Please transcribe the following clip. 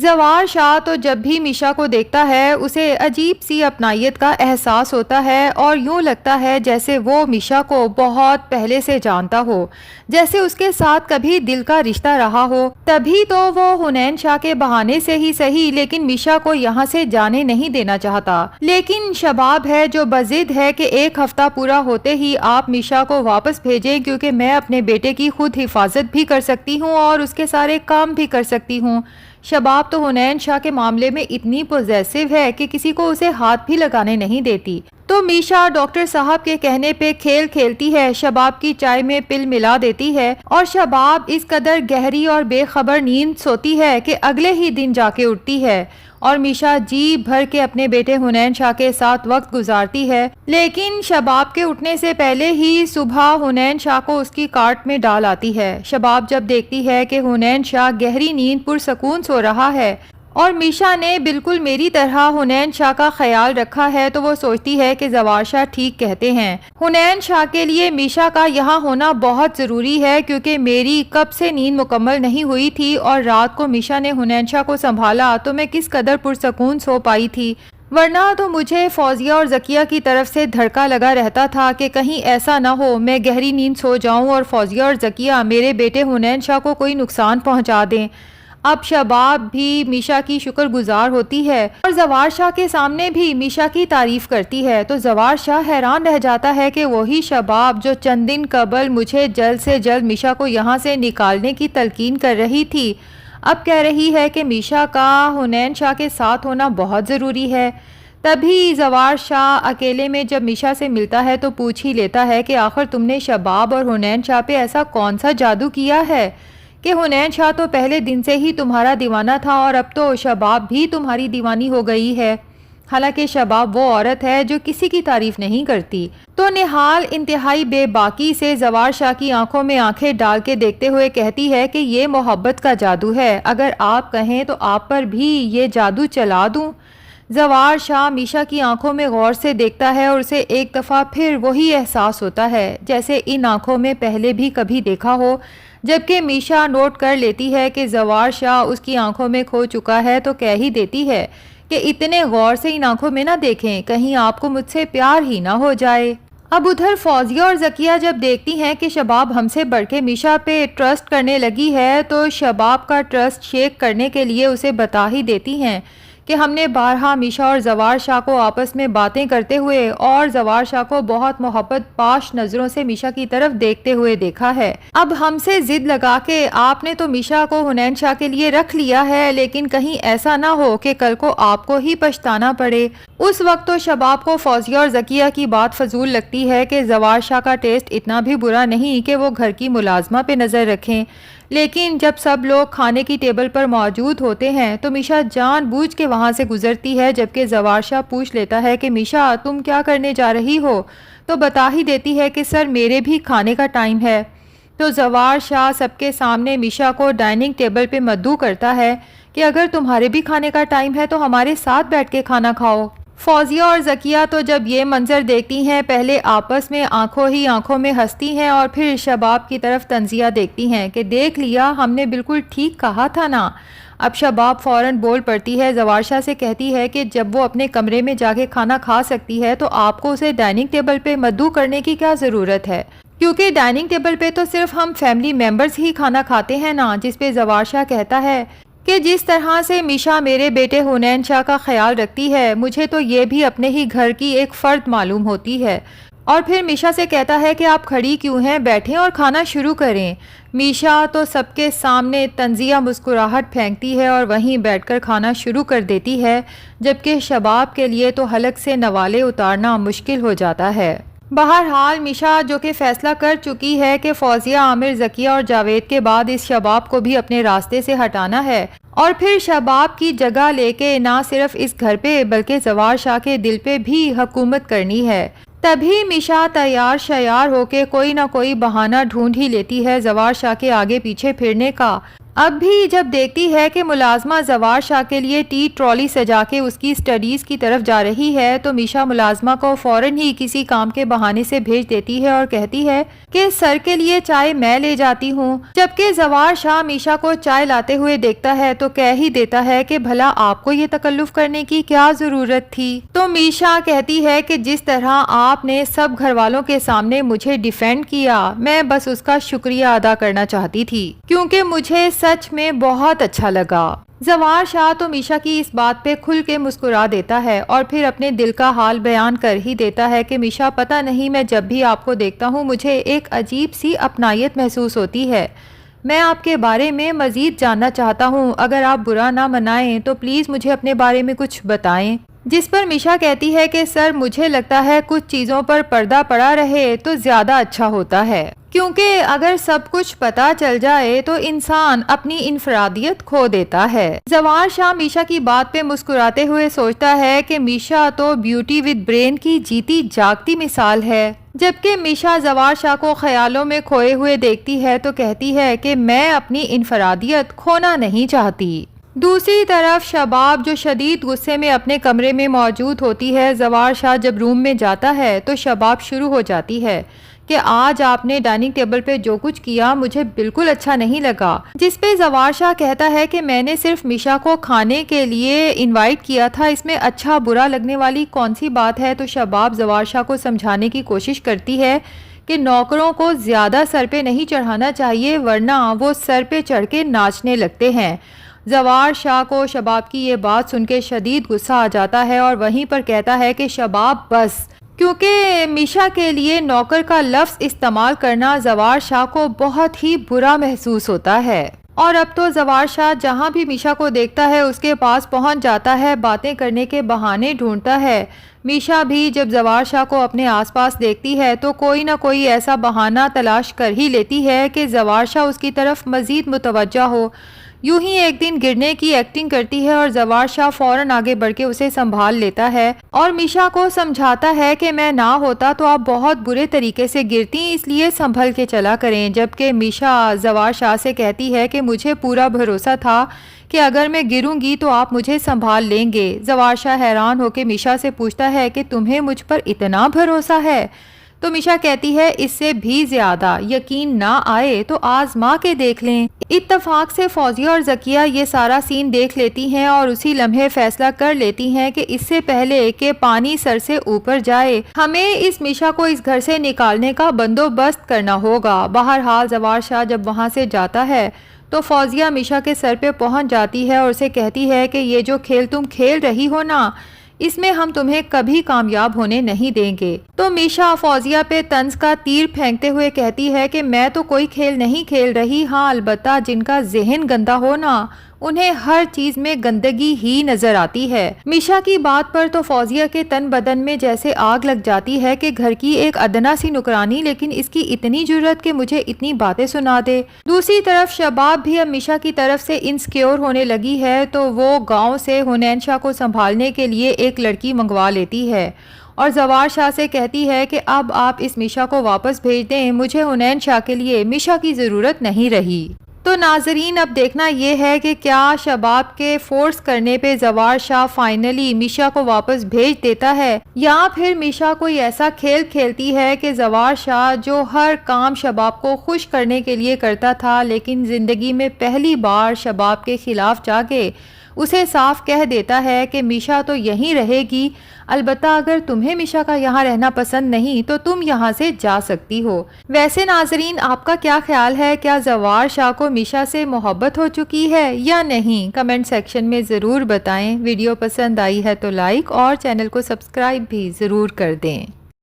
زوار شاہ تو جب بھی میشا کو دیکھتا ہے اسے عجیب سی اپنائیت کا احساس ہوتا ہے اور یوں لگتا ہے جیسے وہ میشا کو بہت پہلے سے جانتا ہو، جیسے اس کے ساتھ کبھی دل کا رشتہ رہا ہو۔ تبھی تو وہ حنین شاہ کے بہانے سے ہی صحیح لیکن میشا کو یہاں سے جانے نہیں دینا چاہتا۔ لیکن شباب ہے جو بضد ہے کہ ایک ہفتہ پورا ہوتے ہی آپ میشا کو واپس بھیجیں، کیونکہ میں اپنے بیٹے کی خود حفاظت بھی کر سکتی ہوں اور اس کے سارے کام بھی کر سکتی ہوں۔ شباب تو حنین شاہ کے معاملے میں اتنی پوزیسو ہے کہ کسی کو اسے ہاتھ بھی لگانے نہیں دیتی۔ تو میشا ڈاکٹر صاحب کے کہنے پہ کھیل کھیلتی ہے، شباب کی چائے میں پل ملا دیتی ہے اور شباب اس قدر گہری اور بے خبر نیند سوتی ہے کہ اگلے ہی دن جا کے اٹھتی ہے اور میشا جی بھر کے اپنے بیٹے حنین شاہ کے ساتھ وقت گزارتی ہے۔ لیکن شباب کے اٹھنے سے پہلے ہی صبح حنین شاہ کو اس کی کارٹ میں ڈال آتی ہے۔ شباب جب دیکھتی ہے کہ حنین شاہ گہری نیند پرسکون سو رہا ہے اور میشا نے بالکل میری طرح حنین شاہ کا خیال رکھا ہے تو وہ سوچتی ہے کہ زوار شاہ ٹھیک کہتے ہیں۔ حنین شاہ کے لیے میشا کا یہاں ہونا بہت ضروری ہے، کیونکہ میری کب سے نیند مکمل نہیں ہوئی تھی اور رات کو میشا نے حنین شاہ کو سنبھالا تو میں کس قدر پرسکون سو پائی تھی، ورنہ تو مجھے فوزیہ اور ذکیہ کی طرف سے دھڑکا لگا رہتا تھا کہ کہیں ایسا نہ ہو میں گہری نیند سو جاؤں اور فوزیہ اور ذکیہ میرے بیٹے حنین شاہ کو کوئی نقصان پہنچا دیں۔ اب شباب بھی میشا کی شکر گزار ہوتی ہے اور زوار شاہ کے سامنے بھی میشا کی تعریف کرتی ہے تو زوار شاہ حیران رہ جاتا ہے کہ وہی شباب جو چند دن قبل مجھے جلد سے جلد میشا کو یہاں سے نکالنے کی تلقین کر رہی تھی، اب کہہ رہی ہے کہ میشا کا حنین شاہ کے ساتھ ہونا بہت ضروری ہے۔ تبھی زوار شاہ اکیلے میں جب میشا سے ملتا ہے تو پوچھ ہی لیتا ہے کہ آخر تم نے شباب اور حنین شاہ پہ ایسا کون سا جادو کیا ہے کہ حنین شاہ تو پہلے دن سے ہی تمہارا دیوانہ تھا اور اب تو شباب بھی تمہاری دیوانی ہو گئی ہے۔ حالانکہ شباب وہ عورت ہے جو کسی کی تعریف نہیں کرتی۔ تو نہال انتہائی بے باکی سے زوار شاہ کی آنکھوں میں آنکھیں ڈال کے دیکھتے ہوئے کہتی ہے کہ یہ محبت کا جادو ہے، اگر آپ کہیں تو آپ پر بھی یہ جادو چلا دوں۔ زوار شاہ میشا کی آنکھوں میں غور سے دیکھتا ہے اور اسے ایک دفعہ پھر وہی احساس ہوتا ہے جیسے ان آنکھوں میں پہلے بھی کبھی دیکھا ہو، جبکہ میشا نوٹ کر لیتی ہے کہ زوار شاہ اس کی آنکھوں میں کھو چکا ہے تو کہہ ہی دیتی ہے کہ اتنے غور سے ان آنکھوں میں نہ دیکھیں، کہیں آپ کو مجھ سے پیار ہی نہ ہو جائے۔ اب ادھر فوزیہ اور ذکیہ جب دیکھتی ہیں کہ شباب ہم سے بڑھ کے میشا پہ ٹرسٹ کرنے لگی ہے تو شباب کا ٹرسٹ شیک کرنے کے لیے اسے بتا ہی دیتی ہیں کہ ہم نے بارہا میشا اور زوار شاہ کو آپس میں باتیں کرتے ہوئے اور زوار شاہ کو بہت محبت پاش نظروں سے میشا کی طرف دیکھتے ہوئے دیکھا ہے۔ اب ہم سے ضد لگا کے آپ نے تو میشا کو حنین شاہ کے لیے رکھ لیا ہے، لیکن کہیں ایسا نہ ہو کہ کل کو آپ کو ہی پچھتانا پڑے۔ اس وقت تو شباب کو فوزیہ اور ذکیہ کی بات فضول لگتی ہے کہ زوار شاہ کا ٹیسٹ اتنا بھی برا نہیں کہ وہ گھر کی ملازمہ پہ نظر رکھیں، لیکن جب سب لوگ کھانے کی ٹیبل پر موجود ہوتے ہیں تو میشا جان بوجھ کے وہاں سے گزرتی ہے، جبکہ زوار شاہ پوچھ لیتا ہے کہ میشا تم کیا کرنے جا رہی ہو، تو بتا ہی دیتی ہے کہ سر میرے بھی کھانے کا ٹائم ہے۔ تو زوار شاہ سب کے سامنے میشا کو ڈائننگ ٹیبل پہ مدعو کرتا ہے کہ اگر تمہارے بھی کھانے کا ٹائم ہے تو ہمارے ساتھ بیٹھ کے کھانا کھاؤ۔ فوزیہ اور ذکیہ تو جب یہ منظر دیکھتی ہیں پہلے آپس میں آنکھوں ہی آنکھوں میں ہنستی ہیں اور پھر شباب کی طرف تنزیہ دیکھتی ہیں کہ دیکھ لیا ہم نے بالکل ٹھیک کہا تھا نا۔ اب شباب فوراً بول پڑتی ہے، زوار شاہ سے کہتی ہے کہ جب وہ اپنے کمرے میں جا کے کھانا کھا سکتی ہے تو آپ کو اسے ڈائننگ ٹیبل پہ مدعو کرنے کی کیا ضرورت ہے، کیونکہ ڈائننگ ٹیبل پہ تو صرف ہم فیملی ممبرز ہی کھانا کھاتے ہیں نا۔ جس پہ زوار شاہ کہتا ہے کہ جس طرح سے میشا میرے بیٹے حنین شاہ کا خیال رکھتی ہے مجھے تو یہ بھی اپنے ہی گھر کی ایک فرد معلوم ہوتی ہے۔ اور پھر میشا سے کہتا ہے کہ آپ کھڑی کیوں ہیں، بیٹھیں اور کھانا شروع کریں۔ میشا تو سب کے سامنے طنزیہ مسکراہٹ پھینکتی ہے اور وہیں بیٹھ کر کھانا شروع کر دیتی ہے، جبکہ شباب کے لیے تو حلق سے نوالے اتارنا مشکل ہو جاتا ہے۔ بہرحال میشا جو کہ فیصلہ کر چکی ہے کہ فوزیہ، عامر، ذکیہ اور جاوید کے بعد اس شباب کو بھی اپنے راستے سے ہٹانا ہے اور پھر شباب کی جگہ لے کے نہ صرف اس گھر پہ بلکہ زوار شاہ کے دل پہ بھی حکومت کرنی ہے، تبھی میشا تیار شیار ہو کے کوئی نہ کوئی بہانہ ڈھونڈ ہی لیتی ہے زوار شاہ کے آگے پیچھے پھرنے کا۔ اب بھی جب دیکھتی ہے کہ ملازمہ زوار شاہ کے لیے ٹی ٹرالی سجا کے اس کی اسٹڈیز کی طرف جا رہی ہے تو میشا ملازمہ کو فوراً ہی کسی کام کے بہانے سے بھیج دیتی ہے اور کہتی ہے کہ سر کے لیے چائے میں لے جاتی ہوں، جبکہ زوار شاہ میشا کو چائے لاتے ہوئے دیکھتا ہے تو کہہ ہی دیتا ہے کہ بھلا آپ کو یہ تکلف کرنے کی کیا ضرورت تھی۔ تو میشا کہتی ہے کہ جس طرح آپ نے سب گھر والوں کے سامنے مجھے ڈیفینڈ کیا، میں بس اس کا شکریہ ادا کرنا چاہتی تھی کیونکہ مجھے سچ میں بہت اچھا لگا۔ زوار شاہ تو میشا کی اس بات پہ کھل کے مسکرا دیتا ہے اور پھر اپنے دل کا حال بیان کر ہی دیتا ہے کہ میشا پتہ نہیں میں جب بھی آپ کو دیکھتا ہوں مجھے ایک عجیب سی اپنائیت محسوس ہوتی ہے، میں آپ کے بارے میں مزید جاننا چاہتا ہوں، اگر آپ برا نہ منائیں تو پلیز مجھے اپنے بارے میں کچھ بتائیں۔ جس پر میشا کہتی ہے کہ سر مجھے لگتا ہے کچھ چیزوں پر پردہ پڑا رہے تو زیادہ اچھا ہوتا ہے، کیونکہ اگر سب کچھ پتا چل جائے تو انسان اپنی انفرادیت کھو دیتا ہے۔ زوار شاہ میشا کی بات پہ مسکراتے ہوئے سوچتا ہے کہ میشا تو بیوٹی ود برین کی جیتی جاگتی مثال ہے، جبکہ میشا زوار شاہ کو خیالوں میں کھوئے ہوئے دیکھتی ہے تو کہتی ہے کہ میں اپنی انفرادیت کھونا نہیں چاہتی۔ دوسری طرف شباب جو شدید غصے میں اپنے کمرے میں موجود ہوتی ہے، زوار شاہ جب روم میں جاتا ہے تو شباب شروع ہو جاتی ہے کہ آج آپ نے ڈائننگ ٹیبل پہ جو کچھ کیا مجھے بالکل اچھا نہیں لگا، جس پہ زوار شاہ کہتا ہے کہ میں نے صرف میشا کو کھانے کے لیے انوائٹ کیا تھا، اس میں اچھا برا لگنے والی کون سی بات ہے۔ تو شباب زوار شاہ کو سمجھانے کی کوشش کرتی ہے کہ نوکروں کو زیادہ سر پہ نہیں چڑھانا چاہیے ورنہ وہ سر پہ چڑھ کے ناچنے لگتے ہیں۔ زوار شاہ کو شباب کی یہ بات سن کے شدید غصہ آ جاتا ہے اور وہیں پر کہتا ہے کہ شباب بس، کیونکہ میشا کے لیے نوکر کا لفظ استعمال کرنا زوار شاہ کو بہت ہی برا محسوس ہوتا ہے۔ اور اب تو زوار شاہ جہاں بھی میشا کو دیکھتا ہے اس کے پاس پہنچ جاتا ہے، باتیں کرنے کے بہانے ڈھونڈتا ہے۔ میشا بھی جب زوار شاہ کو اپنے آس پاس دیکھتی ہے تو کوئی نہ کوئی ایسا بہانہ تلاش کر ہی لیتی ہے کہ زوار شاہ اس کی طرف مزید متوجہ ہو۔ یوں ہی ایک دن گرنے کی ایکٹنگ کرتی ہے اور زوار شاہ فوراً آگے بڑھ کے اسے سنبھال لیتا ہے اور میشا کو سمجھاتا ہے کہ میں نہ ہوتا تو آپ بہت برے طریقے سے گرتی، اس لیے سنبھل کے چلا کریں، جبکہ میشا زوار شاہ سے کہتی ہے کہ مجھے پورا بھروسہ تھا کہ اگر میں گروں گی تو آپ مجھے سنبھال لیں گے۔ زوار شاہ حیران ہو کے میشا سے پوچھتا ہے کہ تمہیں مجھ پر اتنا بھروسہ ہے؟ تو میشا کہتی ہے اس سے بھی زیادہ، یقین نہ آئے تو آزما کے دیکھ لیں۔ اتفاق سے فوزیہ اور ذکیہ یہ سارا سین دیکھ لیتی ہیں اور اسی لمحے فیصلہ کر لیتی ہیں کہ اس سے پہلے کہ پانی سر سے اوپر جائے ہمیں اس میشا کو اس گھر سے نکالنے کا بندوبست کرنا ہوگا۔ بہرحال زوار شاہ جب وہاں سے جاتا ہے تو فوزیہ میشا کے سر پہ پہنچ جاتی ہے اور اسے کہتی ہے کہ یہ جو کھیل تم کھیل رہی ہو نا، اس میں ہم تمہیں کبھی کامیاب ہونے نہیں دیں گے۔ تو میشا فوزیہ پہ طنز کا تیر پھینکتے ہوئے کہتی ہے کہ میں تو کوئی کھیل نہیں کھیل رہی، ہاں البتہ جن کا ذہن گندا ہو نا انہیں ہر چیز میں گندگی ہی نظر آتی ہے۔ میشا کی بات پر تو فوزیہ کے تن بدن میں جیسے آگ لگ جاتی ہے کہ گھر کی ایک ادنا سی نکرانی لیکن اس کی اتنی جرت کہ مجھے اتنی باتیں سنا دے۔ دوسری طرف شباب بھی اب میشا کی طرف سے انسیکیور ہونے لگی ہے تو وہ گاؤں سے حنین شاہ کو سنبھالنے کے لیے ایک لڑکی منگوا لیتی ہے اور زوار شاہ سے کہتی ہے کہ اب آپ اس میشا کو واپس بھیج دیں، مجھے حنین شاہ کے لیے میشا کی ضرورت نہیں رہی۔ تو ناظرین اب دیکھنا یہ ہے کہ کیا شباب کے فورس کرنے پہ زوار شاہ فائنلی میشا کو واپس بھیج دیتا ہے یا پھر میشا کوئی ایسا کھیل کھیلتی ہے کہ زوار شاہ جو ہر کام شباب کو خوش کرنے کے لیے کرتا تھا لیکن زندگی میں پہلی بار شباب کے خلاف جا کے اسے صاف کہہ دیتا ہے کہ میشا تو یہیں رہے گی، البتہ اگر تمہیں میشا کا یہاں رہنا پسند نہیں تو تم یہاں سے جا سکتی ہو۔ ویسے ناظرین آپ کا کیا خیال ہے، کیا زوار شاہ کو میشا سے محبت ہو چکی ہے یا نہیں؟ کمنٹ سیکشن میں ضرور بتائیں۔ ویڈیو پسند آئی ہے تو لائک اور چینل کو سبسکرائب بھی ضرور کر دیں۔